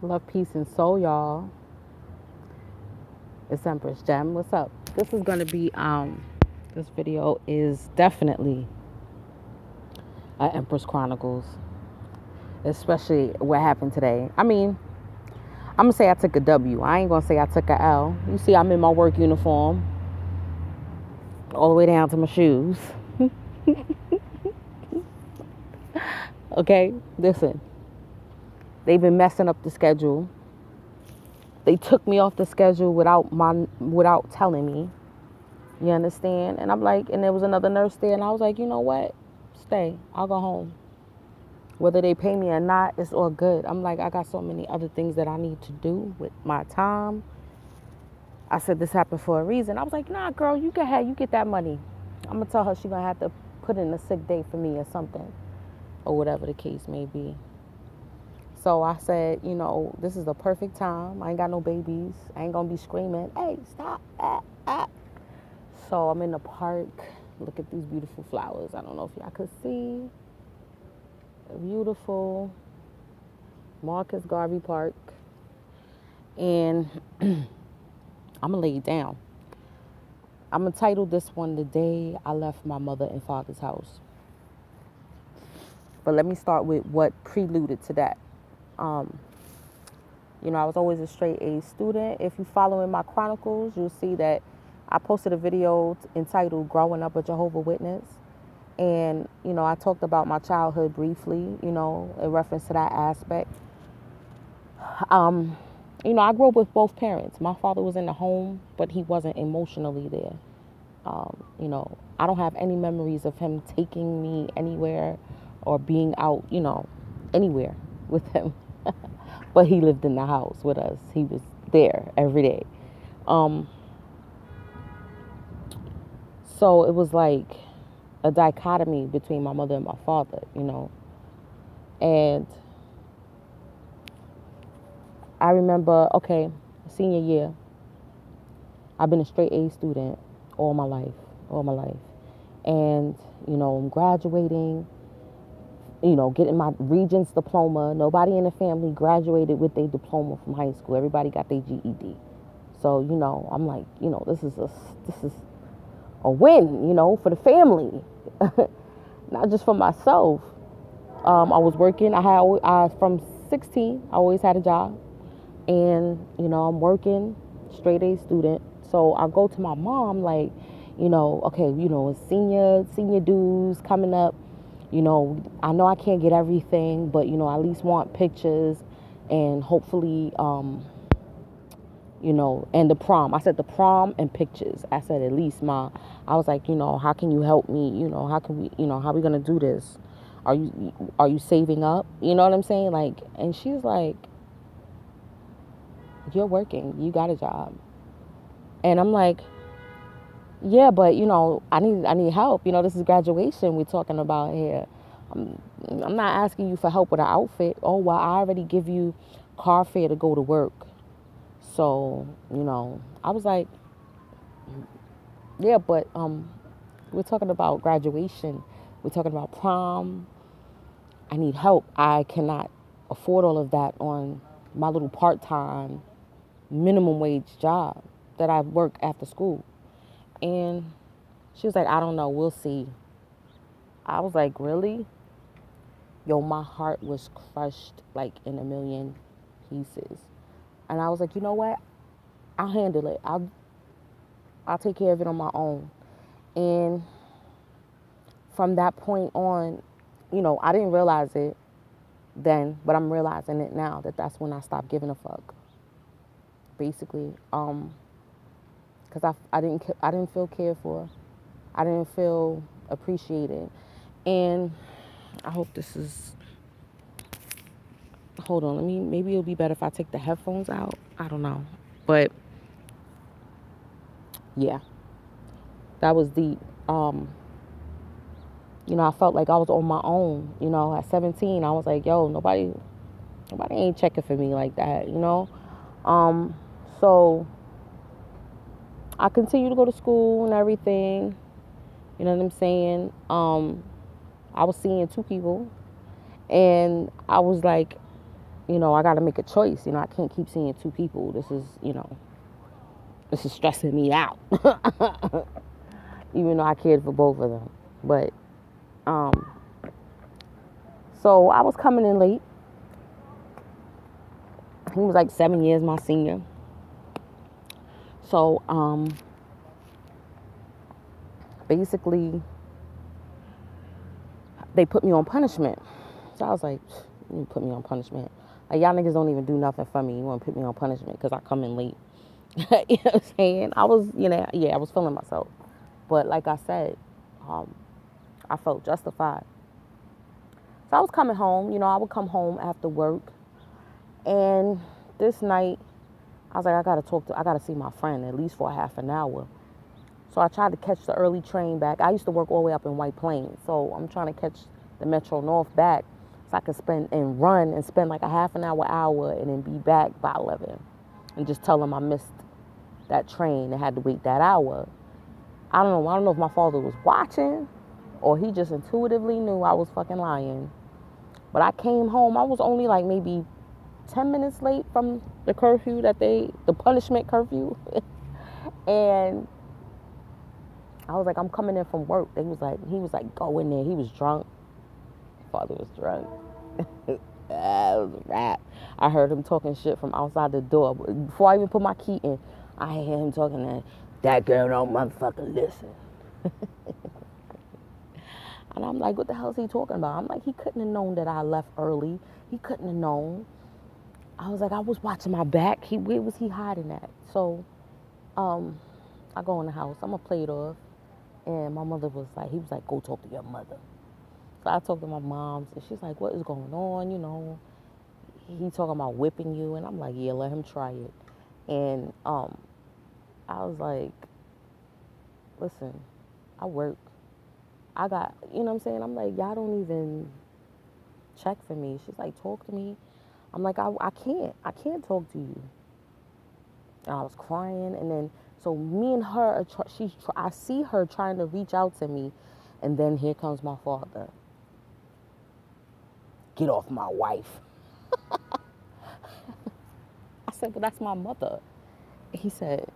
Love, peace, and soul, y'all. It's Empress Gem. What's up? This is gonna be this video is definitely a Empress Chronicles, especially what happened today. I mean, I'm gonna say I took a W. I ain't gonna say I took a L. You see, I'm in my work uniform, all the way down to my shoes. Okay, listen. They've been messing up the schedule. They took me off the schedule without telling me. You understand? And I'm like, and there was another nurse there, and I was like, you know what? Stay. I'll go home. Whether they pay me or not, it's all good. I'm like, I got so many other things that I need to do with my time. I said this happened for a reason. I was like, nah, girl, you get that money. I'm gonna tell her she gonna have to put in a sick day for me or something, or whatever the case may be. So I said, this is the perfect time. I ain't got no babies. I ain't gonna be screaming, hey, stop, ah, ah. So I'm in the park. Look at these beautiful flowers. I don't know if y'all could see. Beautiful Marcus Garvey Park. And I'm going to lay it down. I'm going to title this one, The Day I Left My Mother and Father's House. But let me start with what preluded to that. I was always a straight A student. If you follow in my chronicles, you'll see that I posted a video entitled Growing Up a Jehovah's Witness. And, I talked about my childhood briefly, in reference to that aspect. I grew up with both parents. My father was in the home, but he wasn't emotionally there. I don't have any memories of him taking me anywhere or being out, anywhere with him. But he lived in the house with us. He was there every day. So it was like a dichotomy between my mother and my father, And I remember, senior year, I've been a straight A student all my life. And, I'm graduating, getting my Regents diploma. Nobody in the family graduated with their diploma from high school. Everybody got their GED. So, I'm like, this is a win, for the family, not just for myself. I was working. From 16, I always had a job. And, I'm working, straight A student. So I go to my mom like, it's senior dues coming up. I know I can't get everything, but, I at least want pictures and hopefully, and the prom. I said the prom and pictures. I said at least I was like, how can you help me? How can we, how are we going to do this? Are you saving up? You know what I'm saying? Like, and she's like, you're working, you got a job. And I'm like, yeah, but I need help. This is graduation we're talking about here. I'm not asking you for help with an outfit. Oh, well, I already give you car fare to go to work. So, I was like, yeah, but we're talking about graduation. We're talking about prom. I need help. I cannot afford all of that on my little part-time minimum wage job that I work after school. And she was like, I don't know, we'll see. I was like, really? Yo, my heart was crushed like in a million pieces. And I was like, you know what? I'll handle it. I'll take care of it on my own. And from that point on, I didn't realize it then, but I'm realizing it now that that's when I stopped giving a fuck. Basically, because I didn't feel cared for. I didn't feel appreciated. And I hope this is, hold on, maybe it'll be better if I take the headphones out. I don't know. But yeah, that was deep. I felt like I was on my own. At 17, I was like, yo, nobody ain't checking for me like that, So I continued to go to school and everything. You know what I'm saying? I was seeing two people, and I was like, I got to make a choice. I can't keep seeing two people. This is stressing me out. Even though I cared for both of them. But, so I was coming in late. He was like 7 years my senior. So, basically, they put me on punishment. So I was like, you put me on punishment. Like, y'all niggas don't even do nothing for me. You want to put me on punishment because I come in late. You know what I'm saying? I was, I was feeling myself. But like I said, I felt justified. So I was coming home. I would come home after work. And this night, I was like, I got to see my friend at least for a half an hour. So I tried to catch the early train back. I used to work all the way up in White Plains. So I'm trying to catch the Metro North back so I could spend like a half an hour, and then be back by 11. And just tell them I missed that train and had to wait that hour. I don't know if my father was watching or he just intuitively knew I was fucking lying. But I came home. I was only like maybe 10 minutes late from the curfew the punishment curfew. And I was like, I'm coming in from work. He was like, go in there. He was drunk. My father was drunk. That was a wrap. I heard him talking shit from outside the door. Before I even put my key in, I hear him talking that girl don't motherfucking listen. And I'm like, what the hell is he talking about? I'm like, he couldn't have known that I left early. He couldn't have known. I was like, I was watching my back. Where was he hiding at? So, I go in the house. I'm going to play it off. And my mother he was like, go talk to your mother. So I talked to my mom. And she's like, what is going on? He talking about whipping you. And I'm like, yeah, let him try it. And I was like, listen, I work. I got, you know what I'm saying? I'm like, y'all don't even check for me. She's like, talk to me. I'm like, I can't talk to you. And I was crying. And then, so me and her, I see her trying to reach out to me. And then here comes my father. Get off my wife. I said, but that's my mother. He said,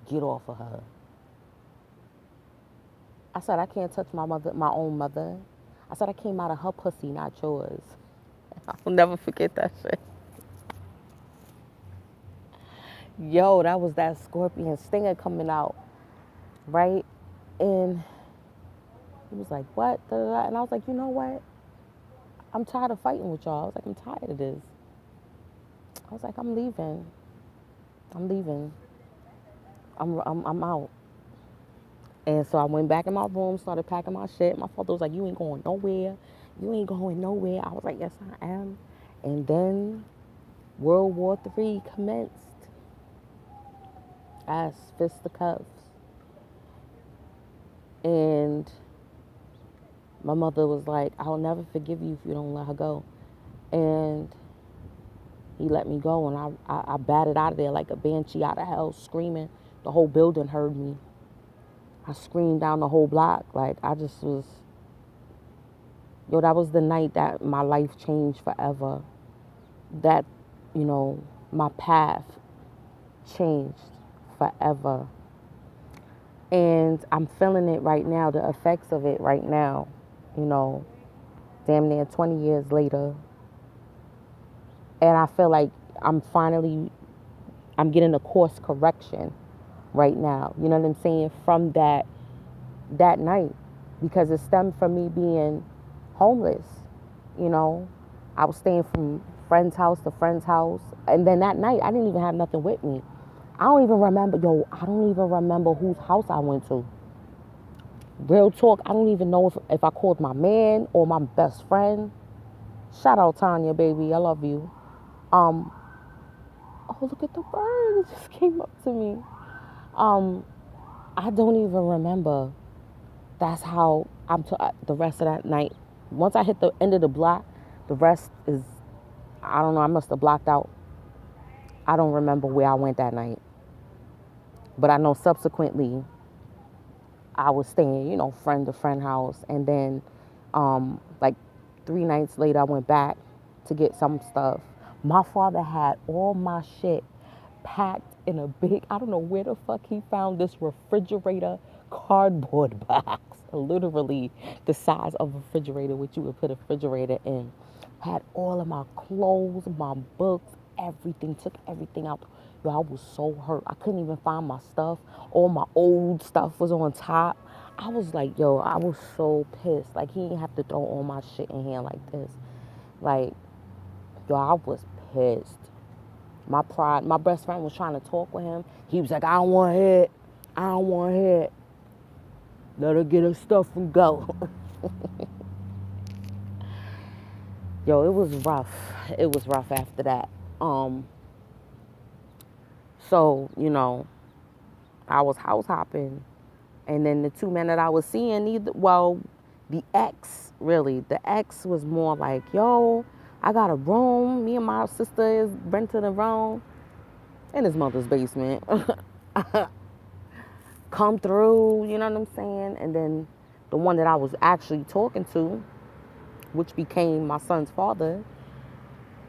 get off of her. I said, I can't touch my own mother. I said, I came out of her pussy, not yours. I'll never forget that shit. Yo, that was that scorpion stinger coming out, right? And he was like, what? Da, da, da. And I was like, you know what? I'm tired of fighting with y'all. I was like, I'm tired of this. I was like, I'm leaving. I'm out. And so I went back in my room, started packing my shit. My father was like, you ain't going nowhere. You ain't going nowhere. I was like, yes, I am. And then World War III commenced. Ass, fisticuffs. And my mother was like, I'll never forgive you if you don't let her go. And he let me go, and I batted out of there like a banshee out of hell, screaming. The whole building heard me. I screamed down the whole block. Like, I just was... Yo, that was the night that my life changed forever. That, my path changed forever. And I'm feeling it right now, the effects of it right now. Damn near 20 years later. And I feel like I'm getting a course correction right now. You know what I'm saying? From that night. Because it stemmed from me being homeless. I was staying from friend's house to friend's house. And then that night, I didn't even have nothing with me. I don't even remember whose house I went to. Real talk, I don't even know if I called my man or my best friend. Shout out Tanya, baby, I love you. Oh, look at the bird, it just came up to me. I don't even remember. That's how the rest of that night. Once I hit the end of the block, the rest is, I don't know, I must have blocked out. I don't remember where I went that night. But I know subsequently, I was staying, friend to friend house. And then, like 3 nights later, I went back to get some stuff. My father had all my shit packed in a big, I don't know where the fuck he found this refrigerator cardboard box, literally the size of a refrigerator, which you would put a refrigerator in. Had all of my clothes, my books, everything, took everything out. Yo, I was so hurt. I couldn't even find my stuff. All my old stuff was on top. I was like, yo, I was so pissed. Like, he didn't have to throw all my shit in here like this. Like, yo, I was pissed. My pride, my best friend was trying to talk with him. He was like, I don't want to hear it. I don't want to hear it. Let her get her stuff and go. Yo, it was rough. It was rough after that. So, I was house hopping. And then the two men that I was seeing, the ex was more like, yo, I got a room. Me and my sister is renting a room in his mother's basement. Come through, you know what I'm saying? And then the one that I was actually talking to, which became my son's father,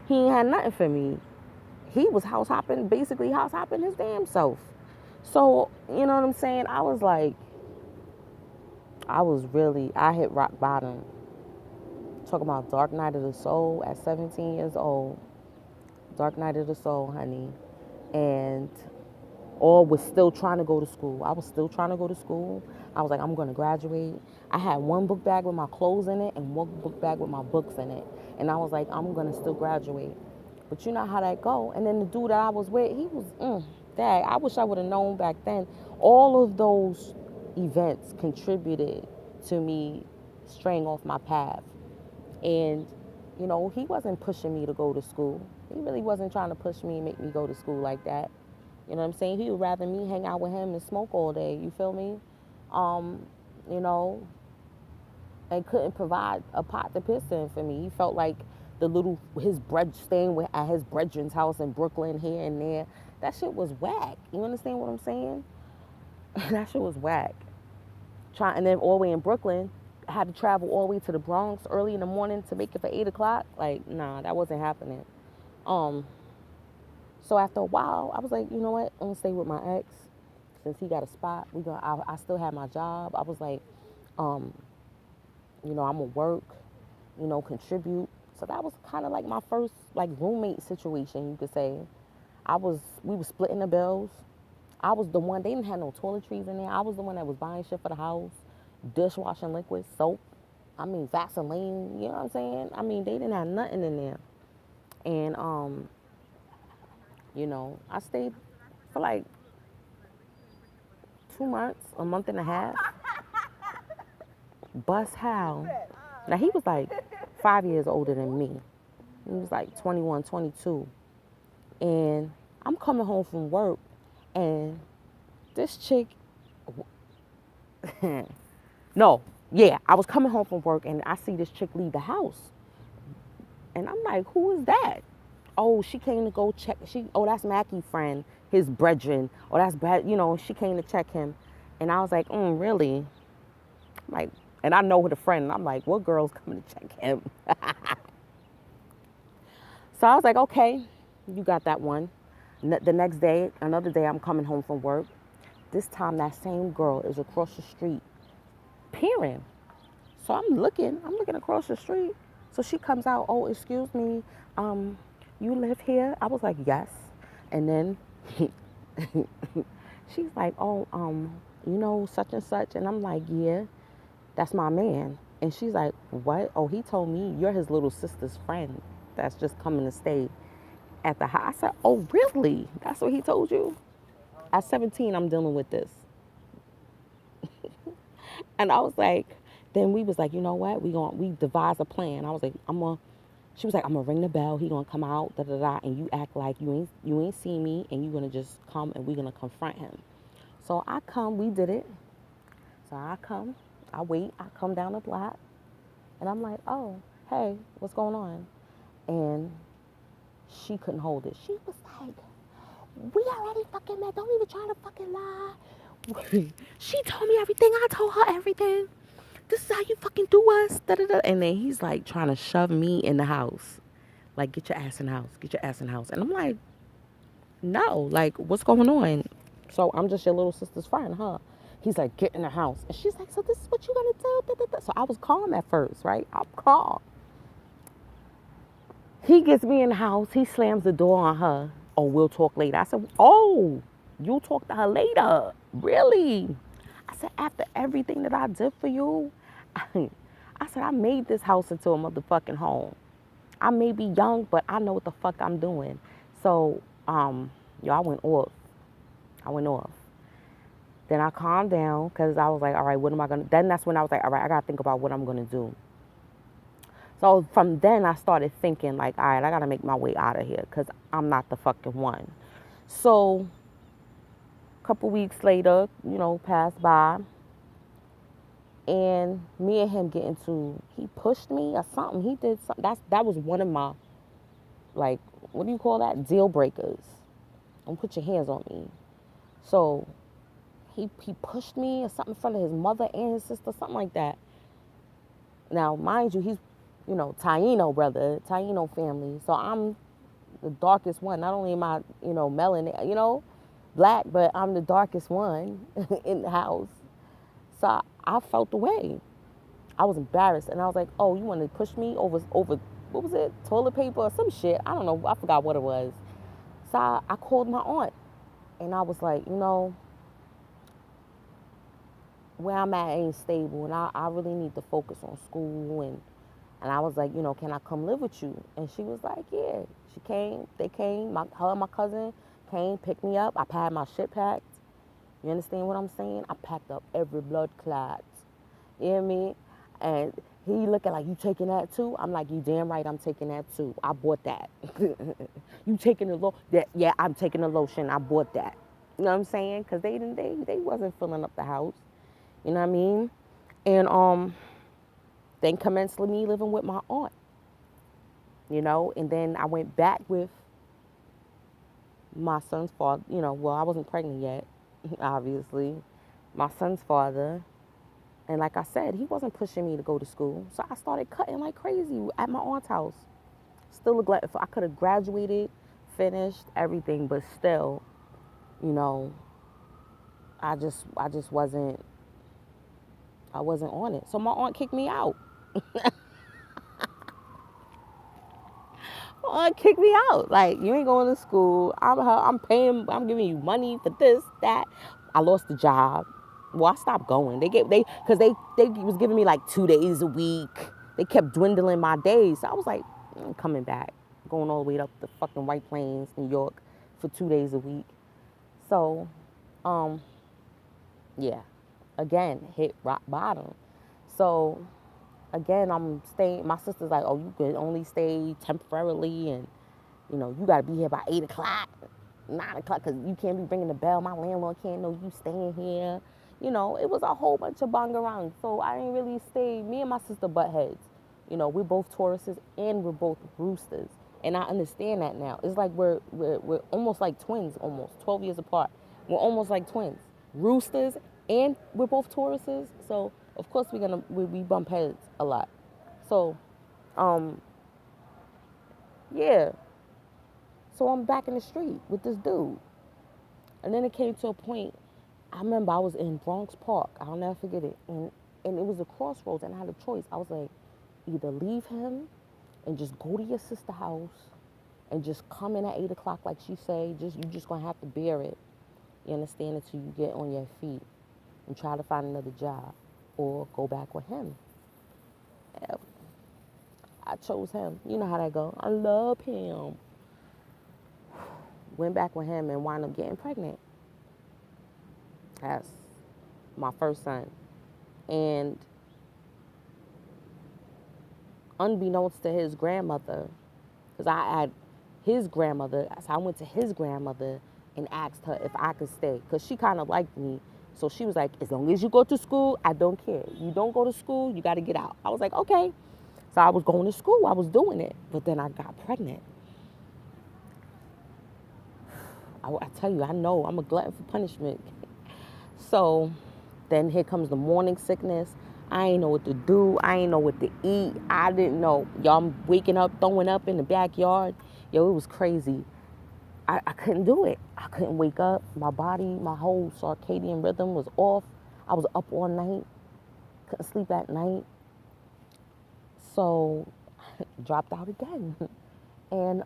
he ain't had nothing for me. He was basically house hopping his damn self. So, you know what I'm saying? I was like, I hit rock bottom. Talking about dark night of the soul at 17 years old. Dark night of the soul, honey. And or was still trying to go to school. I was still trying to go to school. I was like, I'm going to graduate. I had one book bag with my clothes in it and one book bag with my books in it. And I was like, I'm going to still graduate. But you know how that go. And then the dude that I was with, he was, dang, I wish I would have known back then. All of those events contributed to me straying off my path. And, he wasn't pushing me to go to school. He really wasn't trying to push me and make me go to school like that. You know what I'm saying? He would rather me hang out with him and smoke all day. You feel me? You know, and couldn't provide a pot to piss in for me. He felt like staying at his brethren's house in Brooklyn here and there. That shit was whack. You understand what I'm saying? That shit was whack. And then all the way in Brooklyn, I had to travel all the way to the Bronx early in the morning to make it for 8 o'clock. Like, nah, that wasn't happening. So after a while, I was like, you know what? I'm gonna stay with my ex since he got a spot. I still had my job. I was like, I'm gonna work, contribute. So that was kind of like my first roommate situation, you could say. We were splitting the bills. I was the one. They didn't have no toiletries in there. I was the one that was buying shit for the house, dishwashing liquid, soap. Vaseline. You know what I'm saying? They didn't have nothing in there, and I stayed for like 2 months, a month and a half. Bust how? Now he was like 5 years older than me. He was like 21, 22. And I'm coming home from work and this chick, I was coming home from work and I see this chick leave the house. And I'm like, who is that? Oh, she came to go check. That's Mackie's friend, his brethren. Oh, that's Brad. She came to check him. And I was like, really? Like, and I know the friend. And I'm like, what girl's coming to check him? So I was like, okay, you got that one. The next day, another day, I'm coming home from work. This time, that same girl is across the street, peering. So I'm looking across the street. So she comes out, oh, excuse me, you live here? I was like, yes. And then she's like, oh, such and such. And I'm like, yeah, that's my man. And she's like, what? Oh, he told me you're his little sister's friend that's just coming to stay at the house. I said, oh, really? That's what he told you? At 17, I'm dealing with this. And I was like, then we was like, you know what? We devised a plan. I was like, she was like, I'm gonna ring the bell. He gonna come out, and you act like you ain't seen me, and you gonna just come and we gonna confront him. So I come, we did it. So I come, I wait, I come down the block, and I'm like, oh, hey, what's going on? And she couldn't hold it. She was like, we already fucking met. Don't even try to fucking lie. She told me everything. I told her everything. This is how you fucking do us. Da, da, da. And then he's like trying to shove me in the house. Like, get your ass in the house. Get your ass in the house. And I'm like, no, like, what's going on? So I'm just your little sister's friend, huh? He's like, get in the house. And she's like, so this is what you gonna do? Da, da, da. So I was calm at first, right? I'm calm. He gets me in the house. He slams the door on her. Oh, we'll talk later. I said, oh, you'll talk to her later. Really? I said, after everything that I did for you, I said, I made this house into a motherfucking home. I may be young, but I know what the fuck I'm doing. So, yo, I went off. I went off. Then I calmed down because I was like, all right, what am I going to, then that's when I was like, all right, I got to think about what I'm going to do. So from then I started thinking like, all right, I got to make my way out of here because I'm not the fucking one. So a couple weeks later, you know, passed by and me and him get into, he pushed me or something. He did something. That was one of my, like, what do you call that? Deal breakers. Don't put your hands on me. So he pushed me or something in front of his mother and his sister, something like that. Now, mind you, he's, you know, Taino brother, Taino family. So I'm the darkest one. Not only am I, you know, melanin, you know, black, but I'm the darkest one in the house. So I felt the way. I was embarrassed, and I was like, "Oh, you want to push me over what was it? Toilet paper or some shit? I don't know. I forgot what it was." So I called my aunt, and I was like, "You know, where I'm at ain't stable, and I really need to focus on school." And I was like, you know, can I come live with you? And she was like, yeah. She came. They came. Her and my cousin came, picked me up. I had my shit packed. You understand what I'm saying? I packed up every blood clot. You hear me? And he looking like, you taking that too? I'm like, you damn right I'm taking that too. I bought that. You taking the yeah, I'm taking the lotion. I bought that. You know what I'm saying? Because they wasn't filling up the house. You know what I mean? And then commenced me living with my aunt. You know, and then I went back with my son's father. You know, well, I wasn't pregnant yet, obviously. My son's father. And like I said, he wasn't pushing me to go to school. So I started cutting like crazy at my aunt's house. Still a glad I could have graduated, finished everything, but still, you know, I just wasn't on it. So my aunt kicked me out. Kick me out. Like, you ain't going to school. I'm paying. I'm giving you money for this, that. I lost the job. Well, I stopped going. Because they was giving me like 2 days a week. They kept dwindling my days. So I was like, I'm coming back, going all the way up the fucking White Plains, New York, for 2 days a week. So, yeah, again, hit rock bottom. So again, I'm staying. My sister's like, oh, you can only stay temporarily, and you know, you gotta be here by 8 o'clock, 9 o'clock, because you can't be ringing the bell. My landlord can't know you staying here. You know, it was a whole bunch of bangarang. So I didn't really stay. Me and my sister butt heads. You know, we're both Tauruses and we're both roosters, and I understand that now. It's like we're almost like twins, almost 12 years apart. We're almost like twins, roosters, and we're both Tauruses. So of course we bump heads a lot. So, yeah. So I'm back in the street with this dude. And then it came to a point, I remember I was in Bronx Park. I'll never forget it. And it was a crossroads, and I had a choice. I was like, either leave him and just go to your sister's house and just come in at 8 o'clock like she say. You just going to have to bear it. You understand? Until you get on your feet and try to find another job or go back with him. I chose him. You know how that go. I love him. Went back with him and wound up getting pregnant. That's my first son. And unbeknownst to his grandmother, because I had his grandmother, so I went to his grandmother and asked her if I could stay, because she kind of liked me. So she was like, as long as you go to school, I don't care. You don't go to school, you got to get out. I was like, okay. So I was going to school. I was doing it. But then I got pregnant. I tell you, I know I'm a glutton for punishment. So then here comes the morning sickness. I ain't know what to do. I ain't know what to eat. I didn't know. Y'all, I'm waking up, throwing up in the backyard. Yo, it was crazy. I couldn't do it. I couldn't wake up. My body, my whole circadian rhythm was off. I was up all night. Couldn't sleep at night. So, dropped out again. And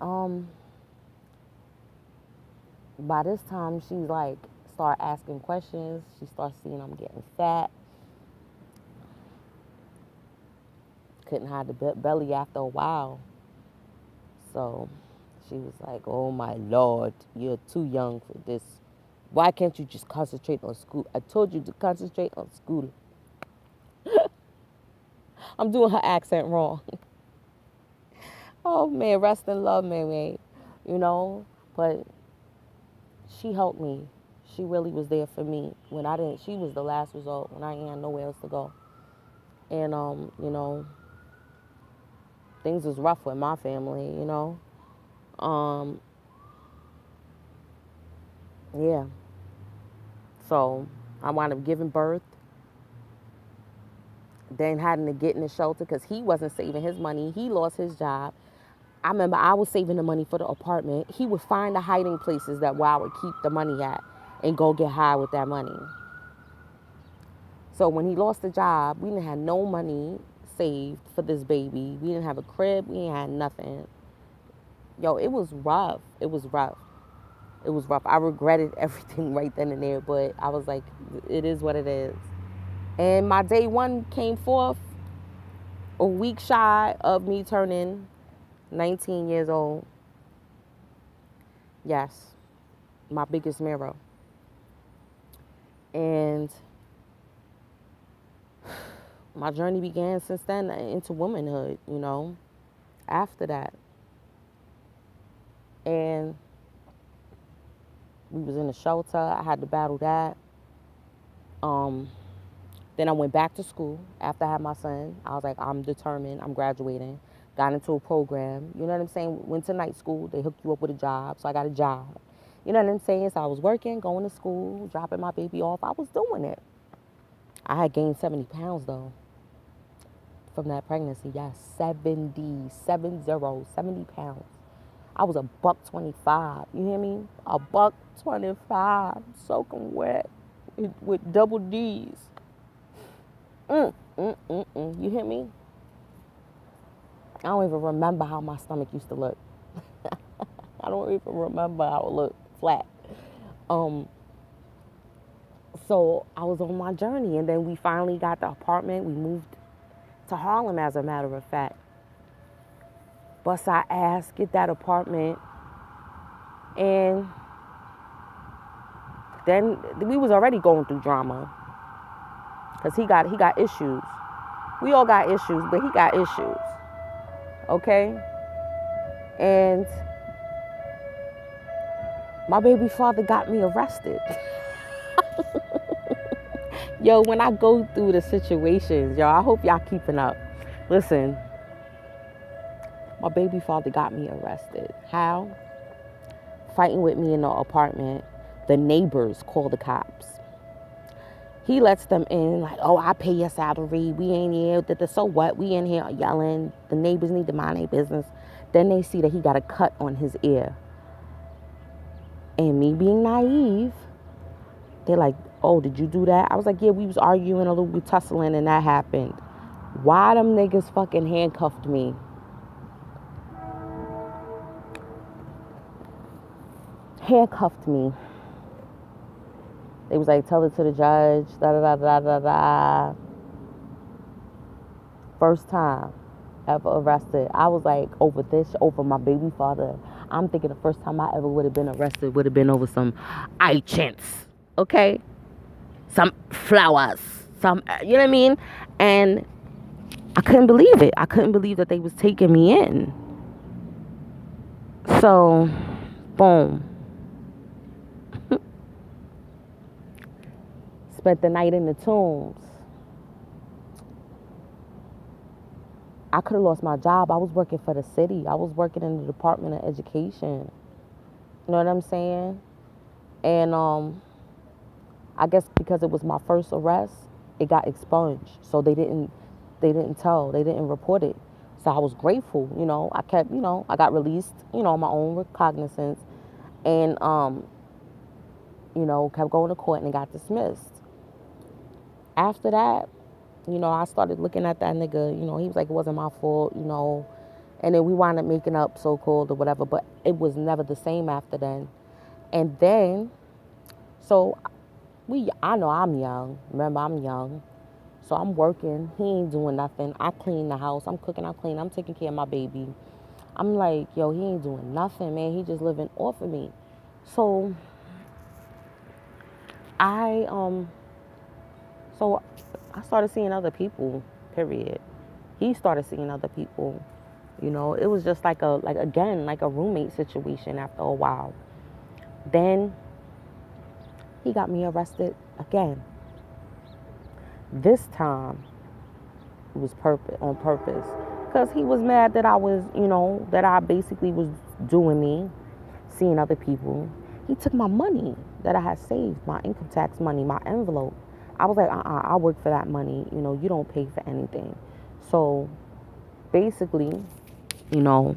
by this time, she's like, start asking questions. She starts seeing I'm getting fat. Couldn't hide the belly after a while. So she was like, oh my Lord, you're too young for this. Why can't you just concentrate on school? I told you to concentrate on school. I'm doing her accent wrong. Oh man, rest in love, man. You know, but she helped me. She really was there for me when I didn't. She was the last resort when I ain't had nowhere else to go. And you know, things was rough with my family. You know, yeah. So I wound up giving birth, then having to get in the shelter because he wasn't saving his money. He lost his job. I remember I was saving the money for the apartment. He would find the hiding places that where I would keep the money at and go get high with that money. So when he lost the job, we didn't have no money saved for this baby. We didn't have a crib. We didn't have nothing. Yo, it was rough. It was rough. It was rough. I regretted everything right then and there, but I was like, it is what it is. And my day one came forth a week shy of me turning 19 years old. Yes, my biggest mirror. And my journey began since then into womanhood, you know, after that. And we was in a shelter. I had to battle that. Then I went back to school after I had my son. I was like, I'm determined. I'm graduating. Got into a program. You know what I'm saying? Went to night school. They hooked you up with a job. So I got a job. You know what I'm saying? So I was working, going to school, dropping my baby off. I was doing it. I had gained 70 pounds though from that pregnancy. Yes, 70 pounds. I was a buck 25. You hear me? A buck 25, soaking wet with double D's. You hear me? I don't even remember how my stomach used to look. I don't even remember how it looked, flat. So I was on my journey, and then we finally got the apartment. We moved to Harlem, as a matter of fact. Bust our ass, get that apartment, and then we was already going through drama because he got issues. We all got issues, but he got issues. Okay? And my baby father got me arrested. Yo, when I go through the situations, yo, I hope y'all keeping up. Listen, my baby father got me arrested. How? Fighting with me in the apartment. The neighbors call the cops. He lets them in like, oh, I pay your salary. We ain't here. So what? We in here yelling. The neighbors need to mind their business. Then they see that he got a cut on his ear. And me being naive, they're like, oh, did you do that? I was like, yeah, we was arguing a little bit, tussling, and that happened. Why them niggas fucking handcuffed me? Handcuffed me. They was like, tell it to the judge, da-da-da-da-da-da. First time ever arrested. I was like, over my baby father. I'm thinking the first time I ever would have been arrested would have been over some eye chance, okay? Some flowers, you know what I mean? And I couldn't believe it. I couldn't believe that they was taking me in. So, boom. Spent the night in the tombs. I could have lost my job. I was working for the city. I was working in the Department of Education. You know what I'm saying? And I guess because it was my first arrest, it got expunged. So they didn't report it. So I was grateful, I kept, I got released, on my own recognizance, and kept going to court and got dismissed. After that, I started looking at that nigga, he was like, it wasn't my fault, and then we wound up making up, so called, or whatever, but it was never the same after then. And then, so I know I'm young. Remember, I'm young. So I'm working. He ain't doing nothing. I clean the house. I'm cooking. I'm cleaning. I'm taking care of my baby. I'm like, yo, he ain't doing nothing, man. He just living off of me. So I so I started seeing other people. Period. He started seeing other people. It was just like a roommate situation after a while. Then he got me arrested again. This time it was on purpose, because he was mad that I was, that I basically was doing me, seeing other people. He took my money that I had saved, my income tax money, my envelope. I was like, I work for that money. You don't pay for anything. So basically, you know,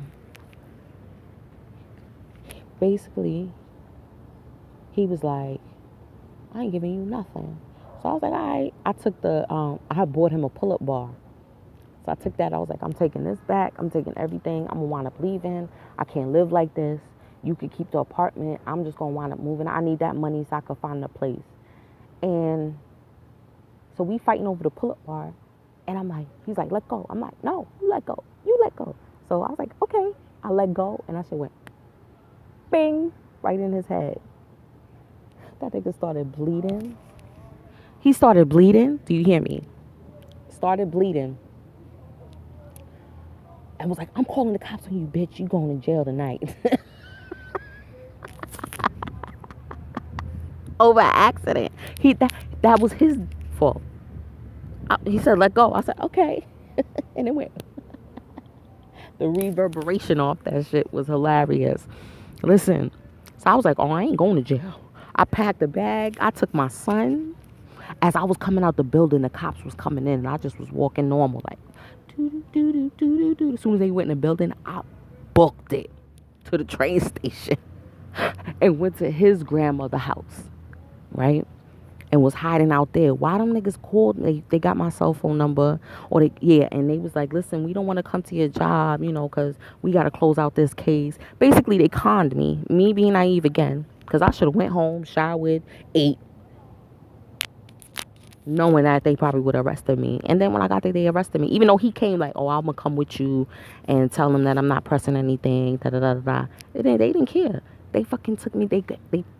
basically, he was like, I ain't giving you nothing. So I was like, all right. I took I had bought him a pull-up bar. So I took that. I was like, I'm taking this back. I'm taking everything. I'm going to wind up leaving. I can't live like this. You could keep the apartment. I'm just going to wind up moving. I need that money so I could find a place. And so we fighting over the pull-up bar. And I'm like, he's like, let go. I'm like, no, you let go. You let go. So I was like, okay. I let go. And I shit went bing, right in his head. That nigga started bleeding. He started bleeding. Do you hear me? Started bleeding. And was like, I'm calling the cops on you, bitch. You going to jail tonight. Over an accident. That was his fault. He said, let go. I said, okay. And it went. The reverberation off that shit was hilarious. Listen. So I was like, oh, I ain't going to jail. I packed a bag. I took my son. As I was coming out the building, the cops was coming in, and I just was walking normal, like, doo-doo-doo-doo-doo-doo. As soon as they went in the building, I booked it to the train station and went to his grandmother's house, right? And was hiding out there. Why them niggas called me? They got my cell phone number, and they was like, listen, we don't want to come to your job, because we got to close out this case. Basically, they conned me being naive again, because I should have went home, showered, ate, knowing that they probably would have arrested me. And then when I got there, they arrested me. Even though he came like, oh, I'm going to come with you and tell them that I'm not pressing anything, da-da-da-da-da. They didn't care. They fucking took me. They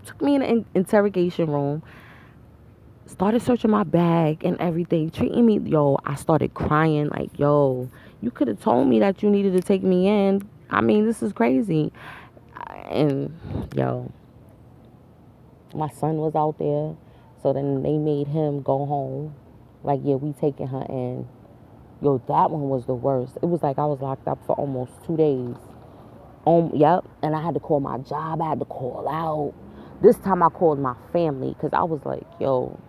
took me in an interrogation room, started searching my bag and everything, treating me, I started crying like, yo, you could have told me that you needed to take me in. I mean, this is crazy. And, my son was out there. So then they made him go home. Like, yeah, we taking her in. Yo, that one was the worst. It was like I was locked up for almost 2 days. Yep. And I had to call my job. I had to call out. This time I called my family, because I was like, yo,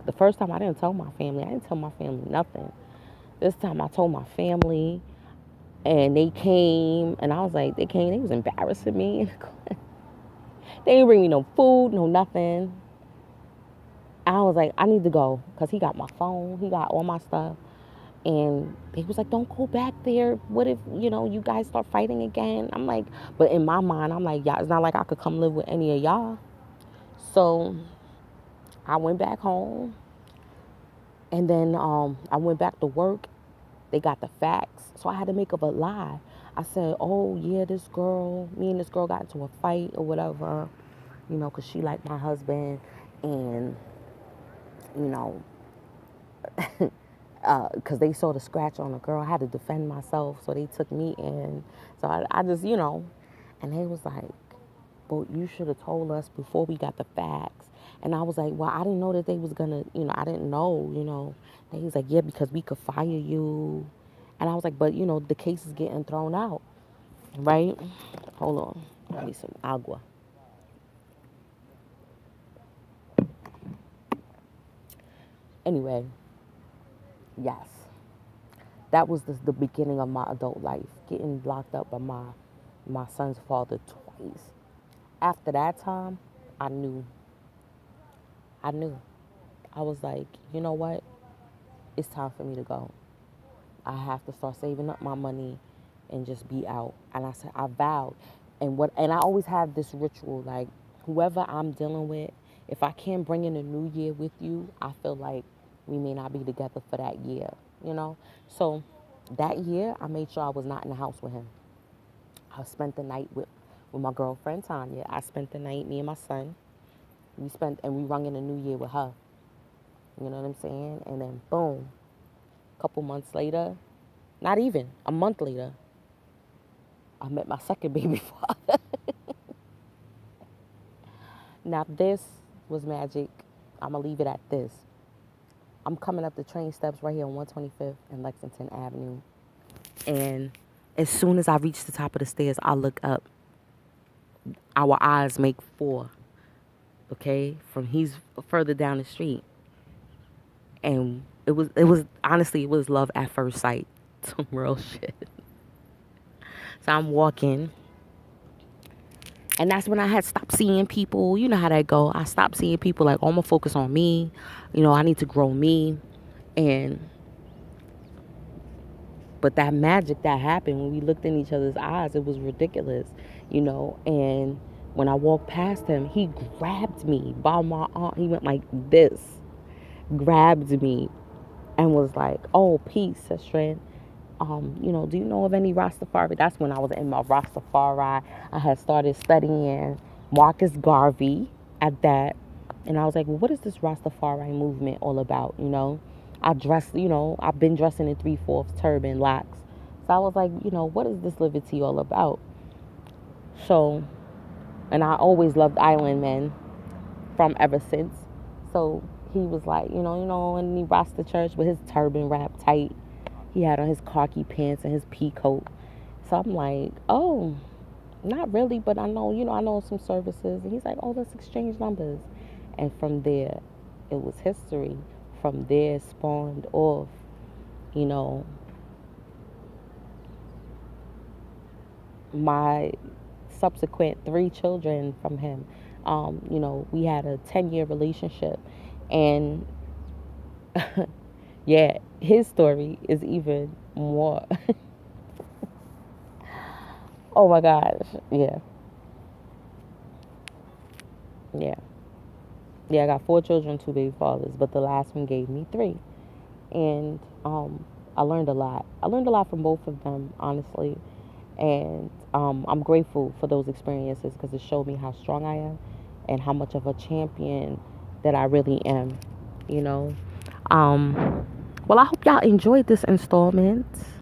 the first time I didn't tell my family. I didn't tell my family nothing. This time I told my family, and they came, and I was like, they was embarrassing me. They didn't bring me no food, no nothing. I was like, I need to go, because he got my phone, he got all my stuff. And he was like, don't go back there. What if, you guys start fighting again? I'm like, but in my mind, I'm like, y'all, it's not like I could come live with any of y'all. So I went back home. And then I went back to work. They got the facts. So I had to make up a lie. I said, oh, yeah, me and this girl got into a fight or whatever, because she liked my husband. And because they saw the scratch on the girl. I had to defend myself, so they took me in. So I just, and they was like, well, you should have told us before we got the facts. And I was like, well, I didn't know that they was going to, I didn't know, They was like, yeah, because we could fire you. And I was like, but, the case is getting thrown out, right? Hold on. I need some agua. Anyway, Yes, that was the beginning of my adult life, getting locked up by my son's father twice. After that time, I knew. I knew. I was like, you know what? It's time for me to go. I have to start saving up my money and just be out. And I said, I vowed. And I always have this ritual, like whoever I'm dealing with, if I can't bring in a new year with you, I feel like we may not be together for that year, you know? So that year I made sure I was not in the house with him. I spent the night with my girlfriend Tanya. I spent the night, me and my son. We rung in a new year with her. You know what I'm saying? And then boom, a couple months later, not even a month later, I met my second baby father. Now this was magic. I'm gonna leave it at this. I'm coming up the train steps right here on 125th and Lexington Avenue, and as soon as I reach the top of the stairs, I look up. Our eyes make four. Okay, from he's further down the street, and it was honestly it was love at first sight. Some real shit. So I'm walking. And that's when I had stopped seeing people. You know how that go. I stopped seeing people like, oh, I'm going to focus on me. You know, I need to grow me. And, but that magic that happened when we looked in each other's eyes, it was ridiculous, you know. And when I walked past him, he grabbed me by my arm. He went like this, grabbed me and was like, oh, peace, sister. You know, do you know of any Rastafari? That's when I was in my Rastafari. I had started studying Marcus Garvey at that. And I was like, well, what is this Rastafari movement all about? You know, I dressed, you know, I've been dressing in 3/4 turban locks. So I was like, you know, what is this liberty all about? So, and I always loved island men from ever since. So he was like, and he Rasta church with his turban wrapped tight. He had on his khaki pants and his pea coat. So I'm like, oh, not really, but I know some services. And he's like, oh, let's exchange numbers. And from there, it was history. From there spawned off, you know, my subsequent 3 children from him. We had a 10-year relationship. And yeah, his story is even more. Oh my gosh. Yeah. Yeah. Yeah, I got 4 children, 2 baby fathers, but the last one gave me 3. And I learned a lot. I learned a lot from both of them, honestly. And I'm grateful for those experiences because it showed me how strong I am and how much of a champion that I really am, you know. Well, I hope y'all enjoyed this installment.